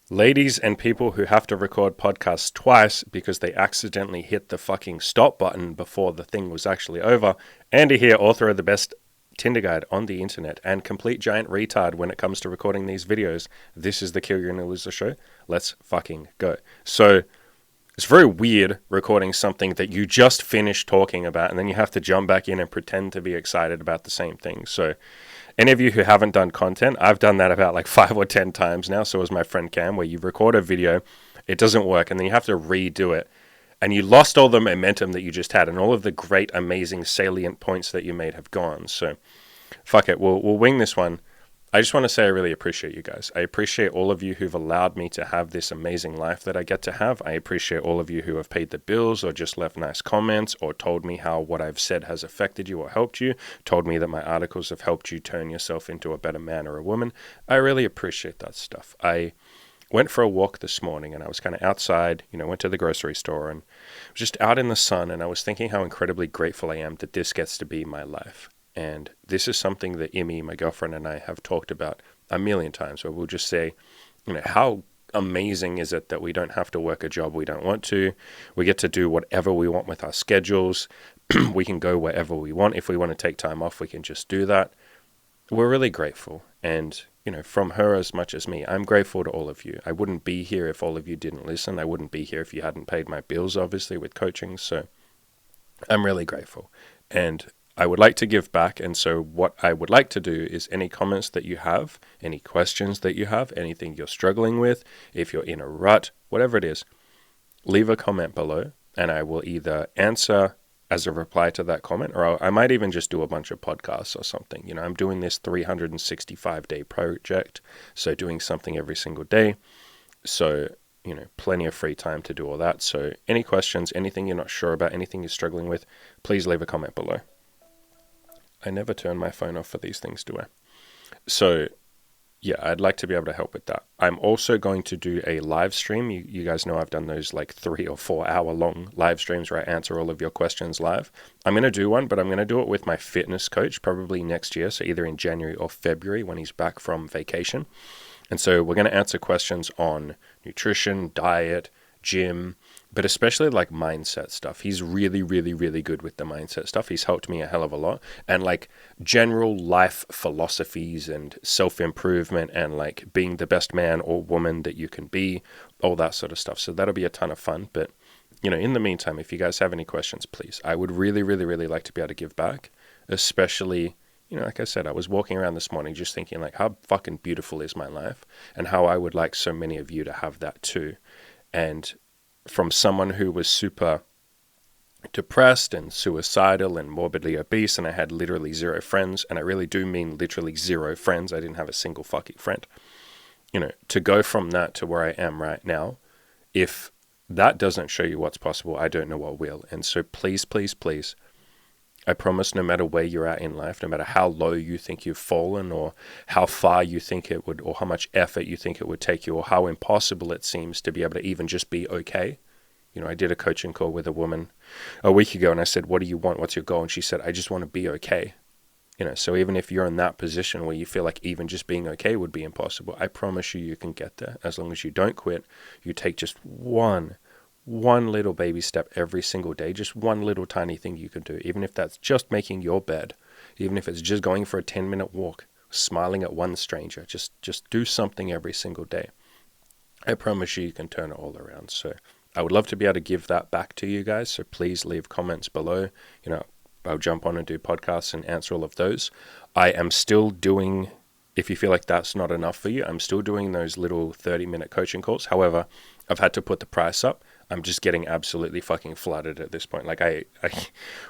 Ladies and people who have to record podcasts twice because they accidentally hit the fucking stop button before the thing was actually over. Andy here, author of the best Tinder guide on the internet and complete giant retard when it comes to recording these videos. This is the Kill Your Loser show. Let's fucking go. So it's very weird recording something that you just finished talking about and then you have to jump back in and pretend to be excited about the same thing. So any of you who haven't done content, I've done that about like 5 or 10 times now. So was my friend Cam, where you record a video, it doesn't work, and then you have to redo it. And you lost all the momentum that you just had, and all of the great, amazing, salient points that you made have gone. So fuck it, we'll wing this one. I just want to say I really appreciate you guys. I appreciate all of you who've allowed me to have this amazing life that I get to have. I appreciate all of you who have paid the bills or just left nice comments or told me how what I've said has affected you or helped you, told me that my articles have helped you turn yourself into a better man or a woman. I really appreciate that stuff. I went for a walk this morning and I was kind of outside, went to the grocery store and was just out in the sun, and I was thinking how incredibly grateful I am that this gets to be my life. And this is something that Imi, my girlfriend, and I have talked about a million times, where we'll just say, how amazing is it that we don't have to work a job we don't want to. We get to do whatever we want with our schedules. We can go wherever we want. If we want to take time off, we can just do that. We're really grateful. And, from her as much as me, I'm grateful to all of you. I wouldn't be here if all of you didn't listen. I wouldn't be here if you hadn't paid my bills, obviously, with coaching. So I'm really grateful. And I would like to give back, and so what I would like to do is any comments that you have, any questions that you have, anything you're struggling with, if you're in a rut, whatever it is, leave a comment below, and I will either answer as a reply to that comment, or I might even just do a bunch of podcasts or something. I'm doing this 365-day project, so doing something every single day, so plenty of free time to do all that. So any questions, anything you're not sure about, anything you're struggling with, please leave a comment below. I never turn my phone off for these things, do I? So, yeah, I'd like to be able to help with that. I'm also going to do a live stream. You guys know I've done those like 3 or 4 hour long live streams where I answer all of your questions live. I'm going to do one, but I'm going to do it with my fitness coach probably next year. So either in January or February when he's back from vacation. And so we're going to answer questions on nutrition, diet, gym, but especially like mindset stuff. He's really, really, really good with the mindset stuff. He's helped me a hell of a lot. And like general life philosophies and self-improvement and like being the best man or woman that you can be, all that sort of stuff. So that'll be a ton of fun. But, in the meantime, if you guys have any questions, please, I would really, really, really like to be able to give back, especially, like I said, I was walking around this morning just thinking like how fucking beautiful is my life and how I would like so many of you to have that too. And from someone who was super depressed and suicidal and morbidly obese, and I had literally 0 friends, and I really do mean literally 0 friends. I didn't have a single fucking friend. To go from that to where I am right now, if that doesn't show you what's possible, I don't know what will. And so please, please, please, I promise no matter where you're at in life, no matter how low you think you've fallen or how far you think it would, or how much effort you think it would take you, or how impossible it seems to be able to even just be okay. I did a coaching call with a woman a week ago and I said, what do you want? What's your goal? And she said, I just want to be okay. So even if you're in that position where you feel like even just being okay would be impossible, I promise you can get there. As long as you don't quit, you take just one little baby step every single day, just one little tiny thing you can do, even if that's just making your bed, even if it's just going for a 10-minute walk, smiling at one stranger, just do something every single day. I promise you can turn it all around. So I would love to be able to give that back to you guys. So please leave comments below. I'll jump on and do podcasts and answer all of those. I am still doing, if you feel like that's not enough for you, I'm still doing those little 30-minute coaching calls. However, I've had to put the price up. I'm just getting absolutely fucking flooded at this point. Like I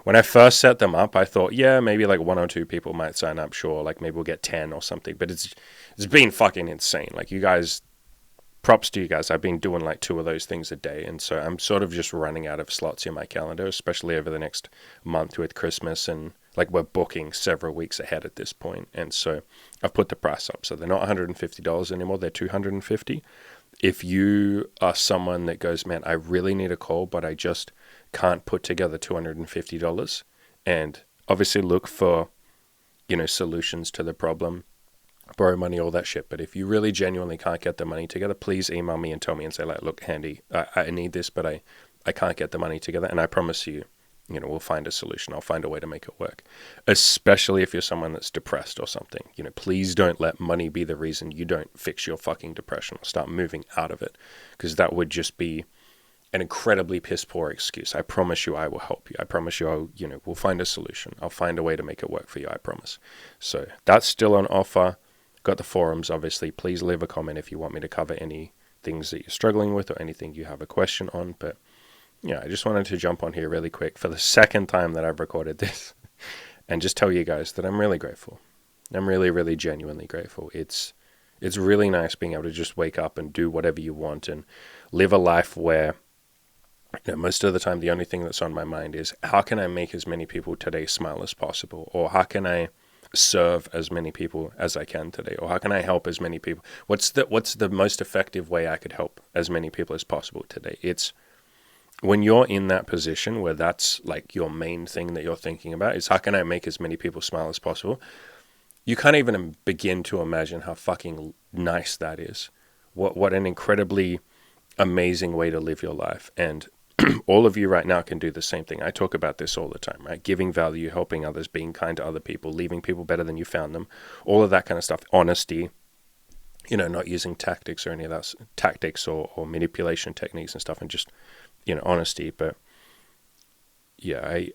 when I first set them up, I thought, yeah, maybe like 1 or 2 people might sign up. Sure. Like maybe we'll get 10 or something, but it's been fucking insane. Like you guys, props to you guys. I've been doing like 2 of those things a day. And so I'm sort of just running out of slots in my calendar, especially over the next month with Christmas. And like we're booking several weeks ahead at this point. And so I've put the price up. So they're not $150 anymore. They're $250. If you are someone that goes, man, I really need a call, but I just can't put together $250, and obviously look for, solutions to the problem. borrow money, all that shit. But if you really genuinely can't get the money together, please email me and tell me and say, like, look, Handy, I need this, but I can't get the money together. And I promise you, we'll find a solution. I'll find a way to make it work. Especially if you're someone that's depressed or something. Please don't let money be the reason you don't fix your fucking depression or start moving out of it. Because that would just be an incredibly piss poor excuse. I promise you I will help you. I promise you we'll find a solution. I'll find a way to make it work for you, I promise. So that's still on offer. Got the forums, obviously. Please leave a comment if you want me to cover any things that you're struggling with or anything you have a question on. But yeah, I just wanted to jump on here really quick for the second time that I've recorded this and just tell you guys that I'm really grateful. I'm really, really genuinely grateful. It's really nice being able to just wake up and do whatever you want and live a life where most of the time the only thing that's on my mind is how can I make as many people today smile as possible, or how can I serve as many people as I can today, or how can I help as many people? What's the most effective way I could help as many people as possible today? It's when you're in that position where that's like your main thing that you're thinking about is how can I make as many people smile as possible? You can't even begin to imagine how fucking nice that is. What an incredibly amazing way to live your life. And all of you right now can do the same thing. I talk about this all the time, right? Giving value, helping others, being kind to other people, leaving people better than you found them, all of that kind of stuff. Honesty, not using tactics or any of that tactics or manipulation techniques and stuff, and just, honesty. But yeah,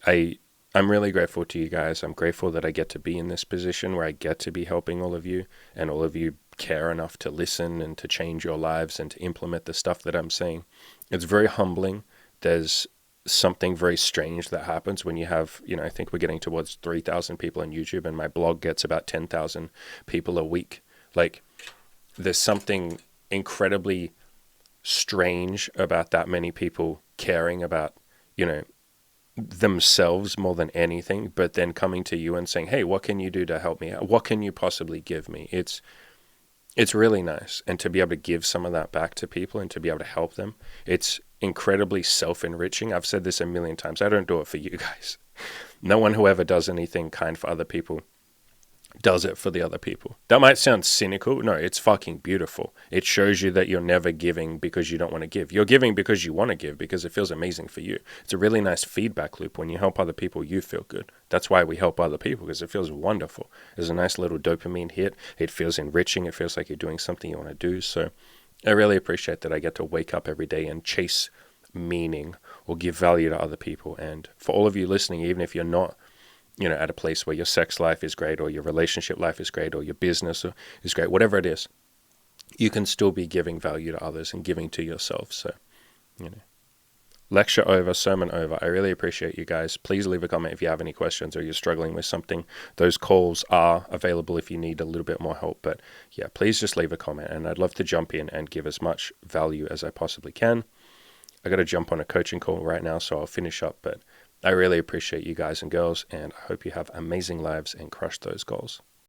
I'm really grateful to you guys. I'm grateful that I get to be in this position where I get to be helping all of you, and all of you care enough to listen and to change your lives and to implement the stuff that I'm saying. It's very humbling. There's something very strange that happens when you have, I think we're getting towards 3,000 people on YouTube, and my blog gets about 10,000 people a week. Like, there's something incredibly strange about that many people caring about, themselves more than anything, but then coming to you and saying, hey, what can you do to help me out? What can you possibly give me? It's really nice. And to be able to give some of that back to people and to be able to help them, it's incredibly self-enriching. I've said this a million times. I don't do it for you guys. No one who ever does anything kind for other people does it for the other people. That might sound cynical. No, it's fucking beautiful. It shows you that you're never giving because you don't want to give. You're giving because you want to give, because it feels amazing for you. It's a really nice feedback loop. When you help other people, you feel good. That's why we help other people, because it feels wonderful. There's a nice little dopamine hit. It feels enriching. It feels like you're doing something you want to do. So I really appreciate that I get to wake up every day and chase meaning or give value to other people. And for all of you listening, even if you're not at a place where your sex life is great, or your relationship life is great, or your business is great, whatever it is, you can still be giving value to others and giving to yourself. So, lecture over, sermon over. I really appreciate you guys. Please leave a comment if you have any questions or you're struggling with something. Those calls are available if you need a little bit more help. But yeah, please just leave a comment, and I'd love to jump in and give as much value as I possibly can. I got to jump on a coaching call right now, so I'll finish up. But I really appreciate you guys and girls, and I hope you have amazing lives and crush those goals.